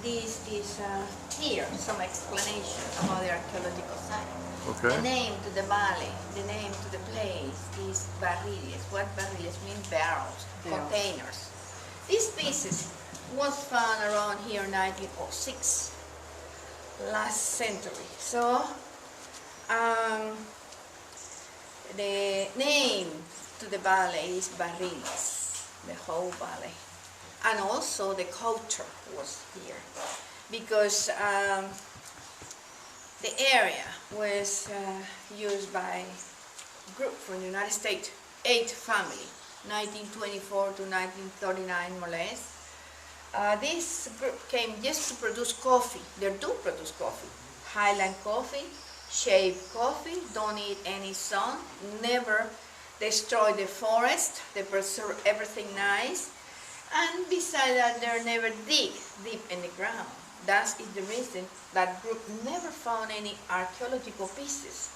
this is here some explanation about the archaeological site. Okay. The name to the valley, the name to the place is barriles. What barriles mean? Barrels, containers. These pieces was found around here in 1906, last century. So the name to the valley is Barriles, the whole valley. And also the culture was here, because the area was used by a group from the United States, 8 family, 1924 to 1939 more or less. This group came just to produce coffee. They do produce coffee, Highland coffee, shaved coffee, don't eat any sun, never destroy the forest, they preserve everything nice, and besides that they never dig deep in the ground. That is the reason that group never found any archaeological pieces.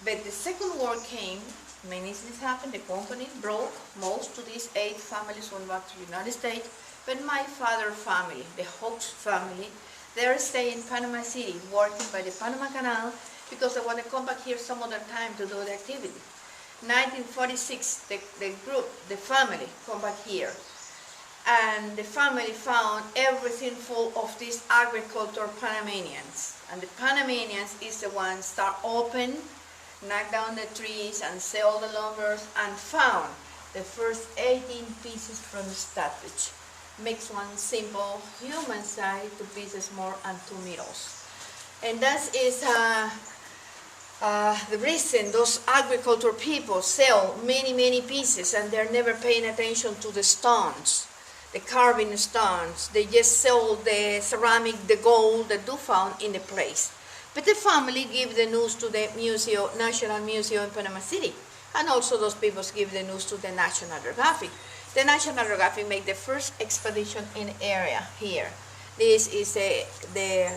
But the Second War came, many things happened, the company broke, most of these 8 families went back to the United States, but my father's family, the Hawks family, they're staying in Panama City, working by the Panama Canal, because they want to come back here some other time to do the activity. 1946, the group, the family, come back here. And the family found everything full of these agricultural Panamanians. And the Panamanians is the ones start open, knock down the trees and sell the lumbers, and found the first 18 pieces from the statues. Makes one simple human side, 2 pieces more and 2 metals. And that is the reason those agricultural people sell many pieces, and they're never paying attention to the stones, the carving stones. They just sell the ceramic, the gold that do found in the place. But the family give the news to the museum, National Museum in Panama City, and also those people give the news to the National Geographic. The National Geographic make the first expedition in the area here. This is the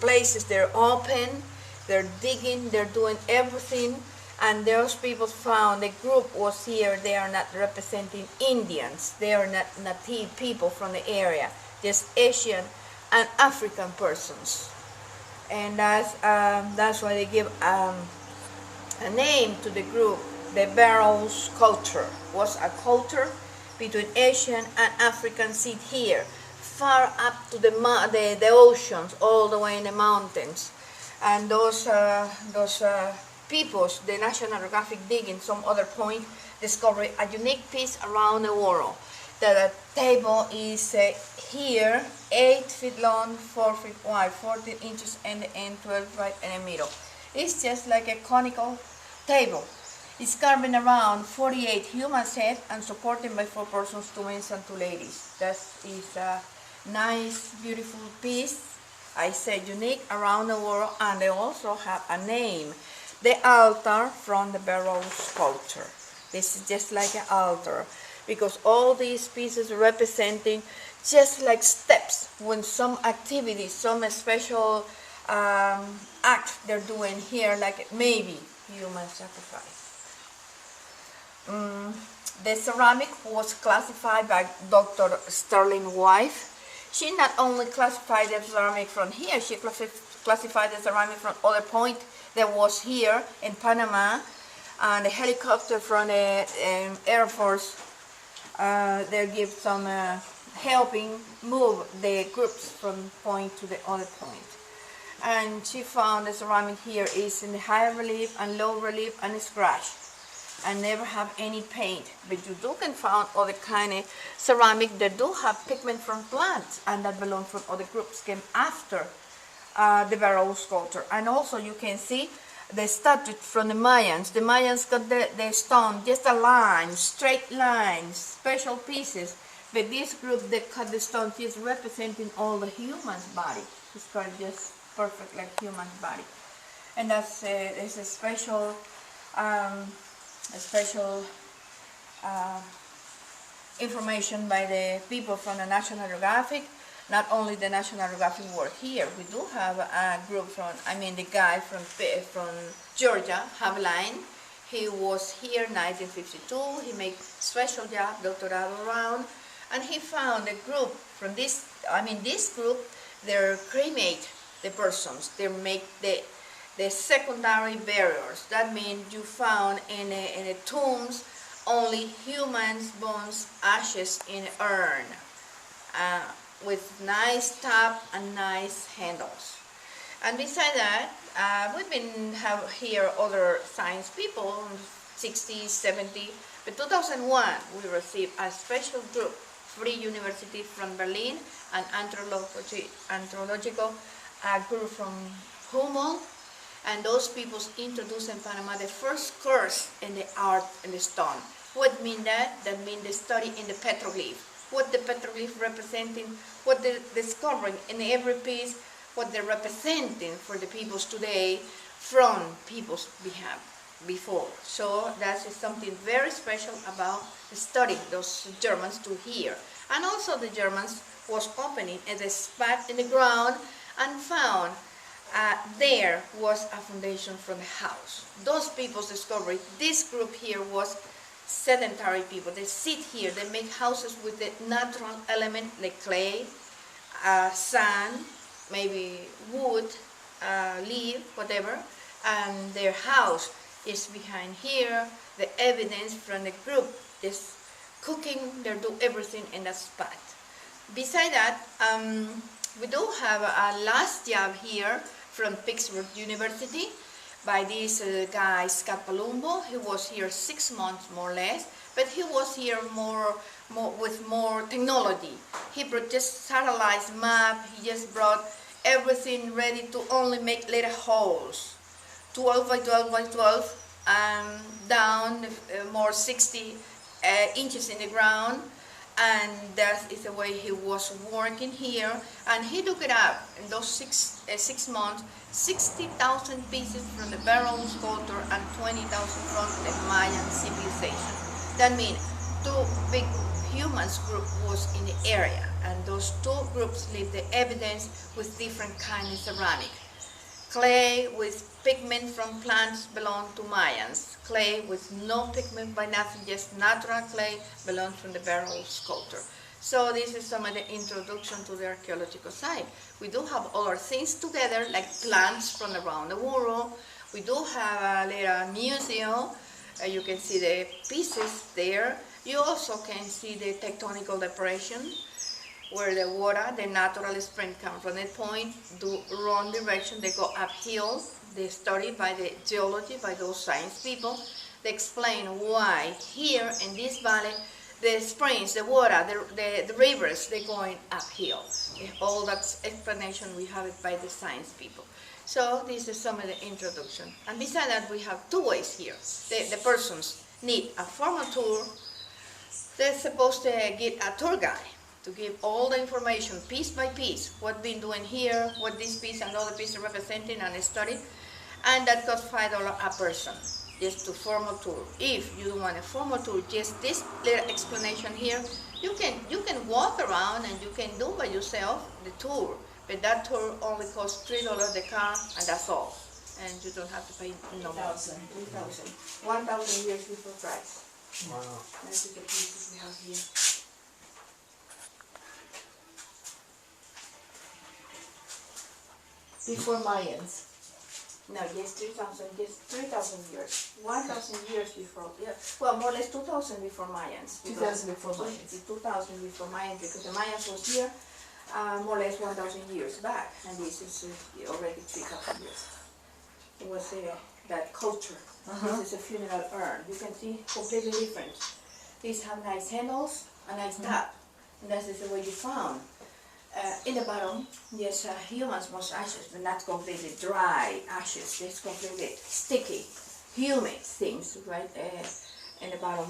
places, they're open, they're digging, they're doing everything, and those people found, the group was here, they are not representing Indians, they are not native people from the area, just Asian and African persons. And that's why they give a name to the group. The Barrels culture was a culture between Asian and African sit here, far up to the oceans, all the way in the mountains. And those peoples, the National Geographic dig in some other point, discovered a unique piece around the world. The table is here, 8 feet long, 4 feet wide, 14 inches in the end, 12 right in the middle. It's just like a conical table. It's carving around 48 human heads and supported by 4 persons, 2 men and 2 ladies. That is a nice, beautiful piece. I say unique around the world, and they also have a name. The altar from the Barrels culture. This is just like an altar, because all these pieces representing just like steps when some activity, some special act they're doing here, like maybe human sacrifice. The ceramic was classified by Dr. Sterling Wife. She not only classified the ceramic from here, she classified the ceramic from other point that was here in Panama, and the helicopter from the Air Force, they give some helping move the groups from point to the other point. And she found the ceramic here is in the high relief and low relief and scratch, and never have any paint. But you do can find other kind of ceramic that do have pigment from plants, and that belong from other groups came after the Barrels culture. And also you can see the statue from the Mayans. The Mayans got the stone, just a line, straight lines, special pieces. But this group, they cut the stone just representing all the human's body. It's cut just perfect like human's body. And that's there's a special information by the people from the National Geographic. Not only the National Geographic work here, we do have a group from, the guy from Georgia, Haveline. He was here in 1952. He made special job, doctoral round, And he found a group from this, this group, they cremate the persons, they make the secondary burials. That means you found in the tombs only humans' bones, ashes in an urn, with nice top and nice handles. And beside that, we've been have here other science people, 60s, 70s, but 2001 we received a special group, Free University from Berlin, and Anthropological group from Hummel, and those people introduced in Panama the first course in the art and the stone. What mean that? That means the study in the petroglyph, what the petroglyph representing, what they're discovering in every piece, what they're representing for the peoples today from peoples before. So that is something very special about studying those Germans to here. And also the Germans was opening at a spot in the ground and found there was a foundation from the house. Those people's discovery, this group here was sedentary people. They sit here, they make houses with the natural element like clay, sand, maybe wood, leaf, whatever, and their house is behind here. The evidence from the group is cooking, they do everything in that spot. Beside that, we do have a last job here from Pittsburgh University by this guy, Scott Palumbo. He was here 6 months more or less, but he was here with more technology. He brought just satellite map, he just brought everything ready to only make little holes, 12 by 12 by 12, and down more 60 inches in the ground, and that is the way he was working here. And he took it up in those six months, 60,000 pieces from the barrel sculpture and 20,000 from the Mayan civilization. That means 2 big humans group was in the area, and those 2 groups leave the evidence with different kind of ceramic. Clay with pigment from plants belong to Mayans. Clay with no pigment by nothing, just natural clay belongs from the barrel sculpture. So this is some of the introduction to the archaeological site. We do have other things together, like plants from around the world. We do have a little museum. You can see the pieces there. You also can see the tectonical depression, where the water, the natural spring comes from that point, do wrong direction, they go uphill. They studied by the geology, by those science people. They explain why here in this valley, the springs, the water, the rivers, they're going uphill. All that explanation, we have it by the science people. So this is some of the introduction. And besides that, we have 2 ways here. The persons need a formal tour. They're supposed to get a tour guide to give all the information piece by piece, what been doing here, what this piece and other piece are representing and study, and that costs $5 a person, just to formal tour. If you don't want a formal tour, just this little explanation here, you can walk around and you can do by yourself the tour, but that tour only costs $3 the car, and that's all, and you don't have to pay no more. 1,000 years before Christ. Wow. That's the pieces we have here. Before Mayans. No, just 3,000 years. 1,000 years before, yeah. Well, more or less 2,000 before Mayans. 2,000 before Mayans. 2,000 before Mayans, because the Mayans was here more or less 1,000 years back, and this is already 3,000 years. It was that culture. This is a funeral urn. You can see completely different. These have nice handles, a nice top, and that is the way you found. In the bottom, yes, humans most ashes, but not completely dry ashes. It's completely sticky, humid things, right, in the bottom.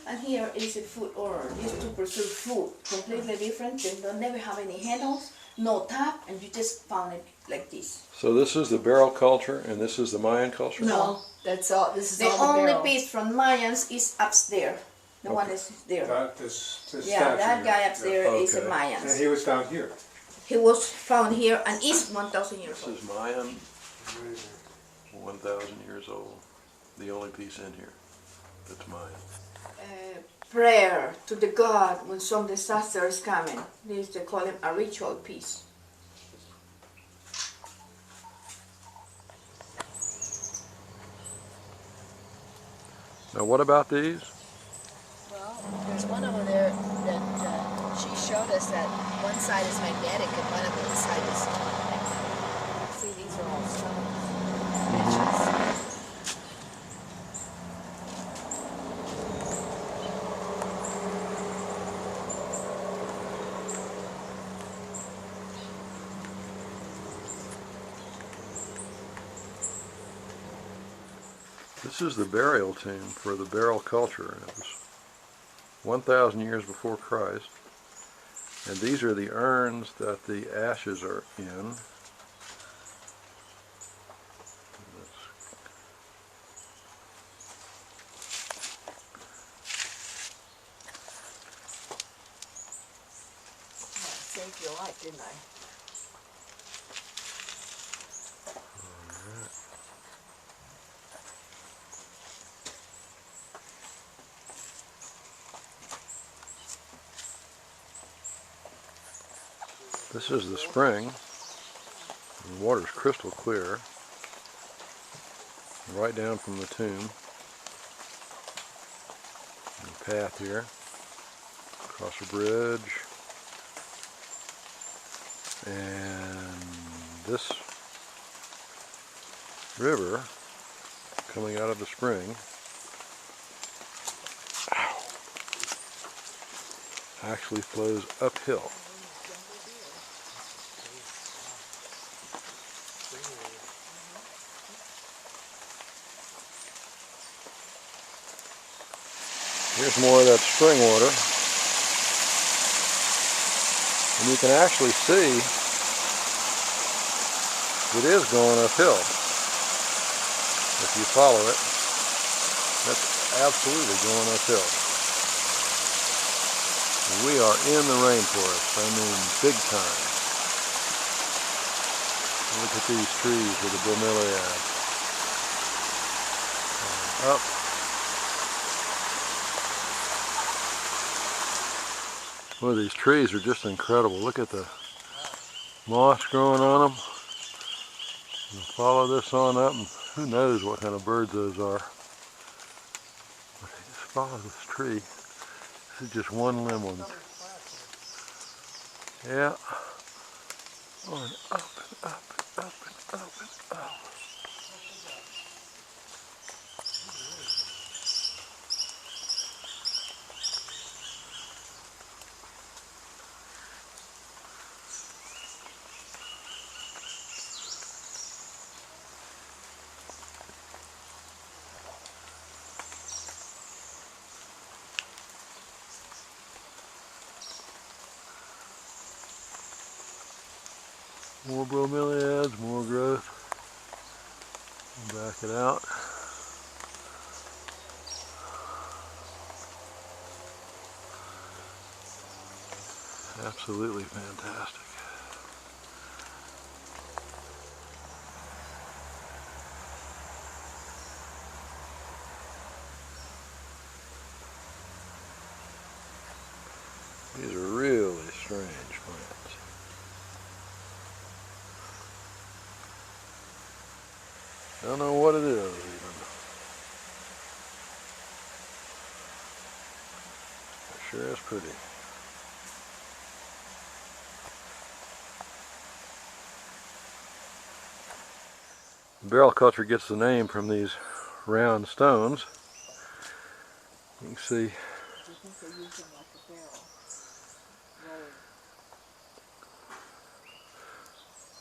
And here is a food urn, used to preserve food, completely different. They don't never have any handles, no top, and you just found it like this. So this is the barrel culture, and this is the Mayan culture? No, that's all. This is The all the only barrel. piece from Mayans is upstairs. The one is there. This Yeah, statue that guy up there is a Okay. Mayan. And he was found here. He was found here and is 1,000 years This old. is Mayan, Amazing. 1,000 years old. The only piece in here that's Mayan. prayer to the God when some disaster is coming. This they call it a ritual piece. Now what about these? Well, there's one over there that she showed us that one side is magnetic and one of the side is. See, these are all stones. Etches. This is the burial tomb for the Barrile culture. It was 1,000 years before Christ. And these are the urns that the ashes are in. Saved your life, didn't I? This is the spring. The water's crystal clear. Right down from the tomb. The path here. Across a bridge. And this river coming out of the spring actually flows uphill. Here's more of that spring water. And you can actually see it is going uphill. If you follow it, that's absolutely going uphill. We are in the rainforest, I mean big time. Look at these trees with the bromeliad. Up. Well, these trees are just incredible. Look at the moss growing on them. We'll follow this on up, and who knows what kind of birds those are. But just follow this tree. This is just one limb one. Yeah. On up and up and up and up and up. More bromeliads, more growth. Back it out. Absolutely fantastic. These are really strange plants. Don't know what it is even. It sure is pretty. Barrile culture gets the name from these round stones. You can see. Do you think they use them like a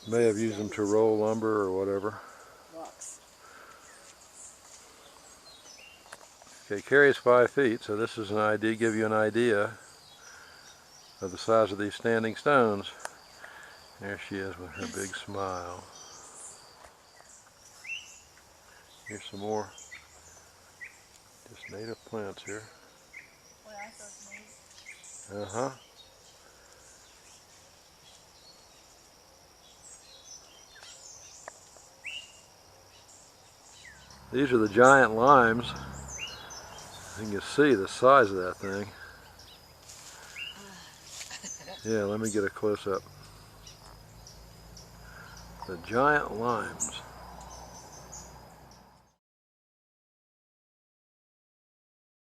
barrel? May have used them to roll lumber or whatever. Rocks. Okay, it carries 5 feet, so this is an idea, give you an idea of the size of these standing stones. There she is with her big smile. Here's some more just native plants here. What are those names? Uh-huh. These are the giant limes. You can see the size of that thing. Yeah, let me get a close-up. The giant limes.